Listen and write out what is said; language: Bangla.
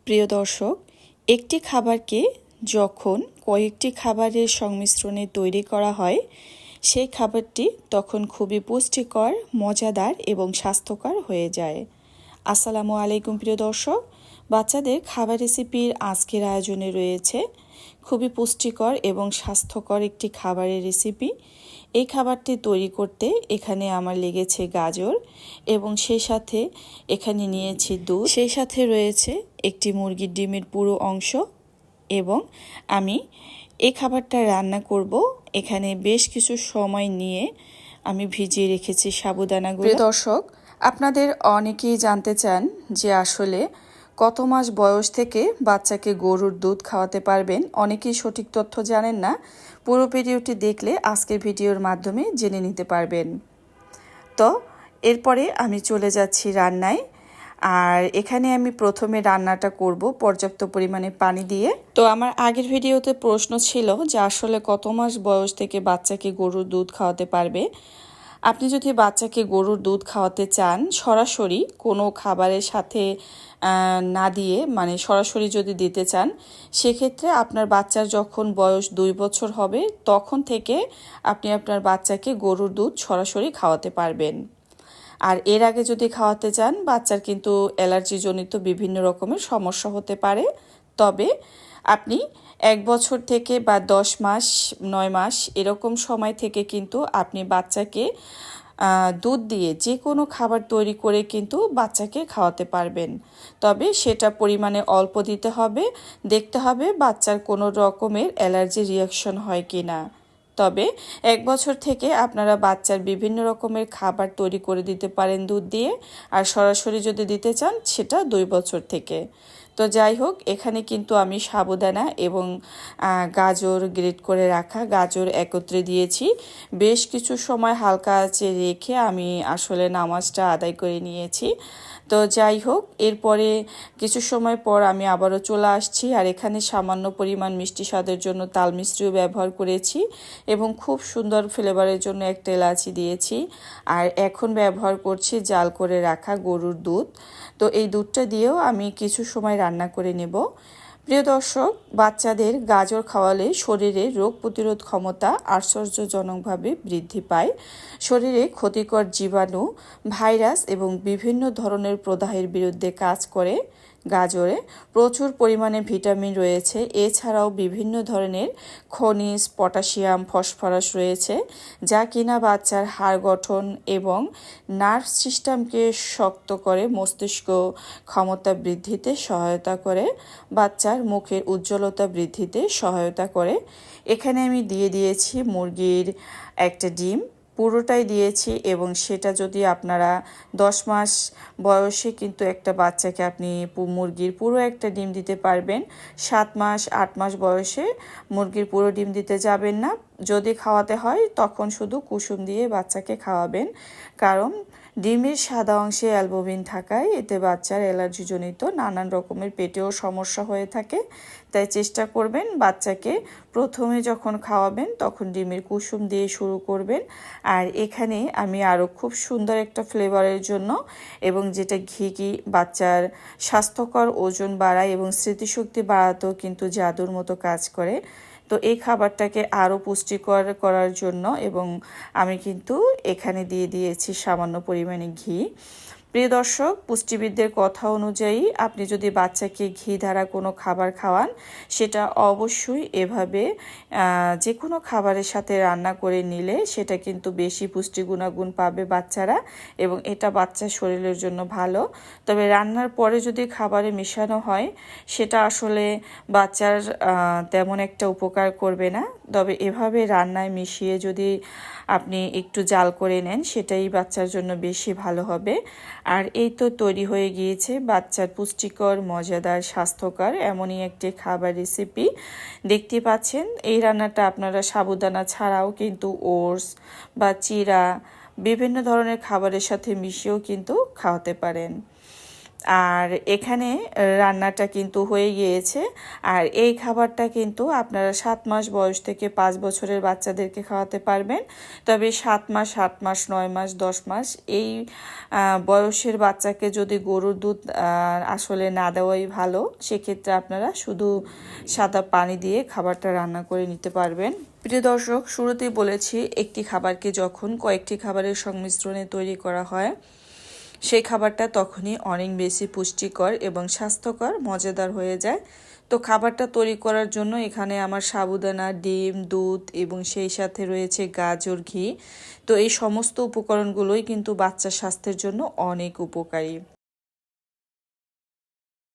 প্রিয় দর্শক, একটি খাবারকে যখন কয়েকটি খাবারের সংমিশ্রণে তৈরি করা হয়, সেই খাবারটি তখন খুবই পুষ্টিকর, মজাদার এবং স্বাস্থ্যকর হয়ে যায়। আসসালামু আলাইকুম প্রিয় দর্শক, বাচ্চাদের খাবার রেসিপির আজকের আয়োজনে রয়েছে খুবই পুষ্টিকর এবং স্বাস্থ্যকর একটি খাবারের রেসিপি। এই খাবারটি তৈরি করতে এখানে আমার লেগেছে গাজর এবং সেই সাথে এখানে নিয়েছি দুধ, সেই সাথে রয়েছে একটি মুরগির ডিমের পুরো অংশ এবং আমি এই খাবারটা রান্না করব। এখানে বেশ কিছু সময় নিয়ে আমি ভিজিয়ে রেখেছি সাবুদানাগুলো। প্রিয় দর্শক, আপনাদের অনেকেই জানতে চান যে আসলে কত মাস বয়স থেকে বাচ্চাকে গরুর দুধ খাওয়াতে পারবেন। অনেকেই সঠিক তথ্য জানেন না। পুরো ভিডিওটি দেখলে আজকের ভিডিওর মাধ্যমে জেনে নিতে পারবেন। তো এরপরে আমি চলে যাচ্ছি রান্নায়। আর এখানে আমি প্রথমে রান্নাটা করব পর্যাপ্ত পরিমাণে পানি দিয়ে। তো আমার আগের ভিডিওতে প্রশ্ন ছিল যে আসলে কত মাস বয়স থেকে বাচ্চাকে গরুর দুধ খাওয়াতে পারবে। আপনি যদি বাচ্চাকে গরুর দুধ খাওয়াতে চান সরাসরি কোনো খাবারের সাথে না দিয়ে, মানে সরাসরি যদি দিতে চান, সেক্ষেত্রে আপনার বাচ্চার যখন বয়স 2 বছর হবে তখন থেকে আপনি আপনার বাচ্চাকে গরুর দুধ সরাসরি খাওয়াতে পারবেন। আর এর আগে যদি খাওয়াতে চান, বাচ্চার কিন্তু অ্যালার্জিজনিত বিভিন্ন রকমের সমস্যা হতে পারে। তবে আপনি 1 বছর থেকে বা 10 মাস 9 মাস এরকম সময় থেকে কিন্তু আপনি বাচ্চাকে দুধ দিয়ে যে কোনো খাবার তৈরি করে কিন্তু বাচ্চাকে খাওয়াতে পারবেন। তবে সেটা পরিমাণে অল্প দিতে হবে, দেখতে হবে বাচ্চার কোনো রকমের অ্যালার্জি রিয়াকশন হয় কি না। তবে 1 বছর থেকে আপনারা বাচ্চার বিভিন্ন রকমের খাবার তৈরি করে দিতে পারেন দুধ দিয়ে, আর সরাসরি যদি দিতে চান সেটা 2 বছর থেকে। তো যাই হোক, এখানে কিন্তু আমি সাবুদানা এবং গাজর গ্রেট করে রাখা গাজর একত্রে দিয়েছি। বেশ কিছু সময় হালকা আঁচে রেখে আমি আসলে নামাজটা আদায় করে নিয়েছি। তো যাই হোক, এরপরে কিছু সময় পর আমি আবারও চলে আসছি। আর এখানে সামান্য পরিমাণ মিষ্টি স্বাদের জন্য তাল মিশ্রিও ব্যবহার করেছি এবং খুব সুন্দর ফ্লেভারের জন্য একটা এলাচি দিয়েছি। আর এখন ব্যবহার করছি জাল করে রাখা গরুর দুধ। তো এই দুধটা দিয়েও আমি কিছু সময় রান্না করে নেব। প্রিয় দর্শক, বাচ্চাদের গাজর খাওয়ালে শরীরে রোগ প্রতিরোধ ক্ষমতা আশ্চর্যজনকভাবে বৃদ্ধি পায়। শরীরে ক্ষতিকর জীবাণু, ভাইরাস এবং বিভিন্ন ধরনের প্রদাহের বিরুদ্ধে কাজ করে। গাজরে প্রচুর পরিমাণে ভিটামিন রয়েছে। এছাড়াও বিভিন্ন ধরনের খনিজ, পটাশিয়াম, ফসফরাস রয়েছে, যা কিনা বাচ্চার হাড় গঠন এবং নার্ভ সিস্টেমকে শক্ত করে, মস্তিষ্ক ক্ষমতা বৃদ্ধিতে সহায়তা করে, বাচ্চার মুখের উজ্জ্বলতা বৃদ্ধিতে সহায়তা করে। এখানে আমি দিয়ে দিয়েছি মুরগির একটা ডিম, পুরোটাই দিয়েছি এবং সেটা যদি আপনারা 10 মাস বয়সে কিন্তু একটা বাচ্চাকে আপনি মুরগির পুরো একটা ডিম দিতে পারবেন। 7 মাস 8 মাস বয়সে মুরগির পুরো ডিম দিতে যাবেন না। যদি খাওয়াতে হয় তখন শুধু কুসুম দিয়ে বাচ্চাকে খাওয়াবেন, কারণ ডিমের সাদা অংশে অ্যালবুমিন থাকায় এতে বাচ্চার অ্যালার্জিজনিত নানান রকমের পেটেও সমস্যা হয়ে থাকে। তাই চেষ্টা করবেন বাচ্চাকে প্রথমে যখন খাওয়াবেন তখন ডিমের কুসুম দিয়ে শুরু করবেন। আর এখানে আমি আরও খুব সুন্দর একটা ফ্লেভারের জন্য এবং যেটা ঘি বাচ্চার স্বাস্থ্যকর ওজন বাড়ায় এবং স্মৃতিশক্তি বাড়াতেও কিন্তু জাদুর মতো কাজ করে। তো এই খাবারটাকে আরও পুষ্টিকর করার জন্য এবং আমি কিন্তু এখানে দিয়ে দিয়েছি সামান্য পরিমাণে ঘি। প্রিয় দর্শক, পুষ্টিবিদদের কথা অনুযায়ী আপনি যদি বাচ্চাকে ঘি দ্বারা কোনো খাবার খাওয়ান, সেটা অবশ্যই এভাবে যে কোনো খাবারের সাথে রান্না করে নিলে সেটা কিন্তু বেশি পুষ্টি গুণাগুণ পাবে বাচ্চারা এবং এটা বাচ্চার শরীরের জন্য ভালো। তবে রান্নার পরে যদি খাবারে মেশানো হয় সেটা আসলে বাচ্চার তেমন একটা উপকার করবে না। তবে এভাবে রান্নায় মিশিয়ে যদি আপনি একটু জাল করে নেন সেটাই বাচ্চার জন্য বেশি ভালো হবে। আর এই তো তৈরি হয়ে গিয়েছে বাচ্চার পুষ্টিকর, মজাদার, স্বাস্থ্যকর এমনই একটি খাবার রেসিপি। দেখতে পাচ্ছেন এই রান্নাটা আপনারা সাবুদানা ছাড়াও কিন্তু ওটস বা চিরা বিভিন্ন ধরনের খাবারের সাথে মিশিয়েও কিন্তু খাওয়াতে পারেন। আর এখানে রান্নাটা কিন্তু হয়ে গিয়েছে। আর এই খাবারটা কিন্তু আপনারা 7 মাস বয়স থেকে 5 বছরের বাচ্চাদেরকে খাওয়াতে পারবেন। তবে 7 মাস, 8 মাস, 9 মাস, 10 মাস এই বয়সের বাচ্চাকে যদি গরুর দুধ আসলে না দেওয়াই ভালো, সেক্ষেত্রে আপনারা শুধু সাদা পানি দিয়ে খাবারটা রান্না করে নিতে পারবেন। প্রিয় দর্শক, শুরুতেই বলেছি একটি খাবারকে যখন কয়েকটি খাবারের সংমিশ্রণে তৈরি করা হয় সেই খাবারটা তখনই অনেক বেশি পুষ্টিকর এবং স্বাস্থ্যকর, মজাদার হয়ে যায়। তো খাবারটা তৈরি করার জন্য এখানে আমার সাবুদানা, ডিম, দুধ এবং সেই সাথে রয়েছে গাজর, ঘি। তো এই সমস্ত উপকরণগুলোই কিন্তু বাচ্চার স্বাস্থ্যের জন্য অনেক উপকারী।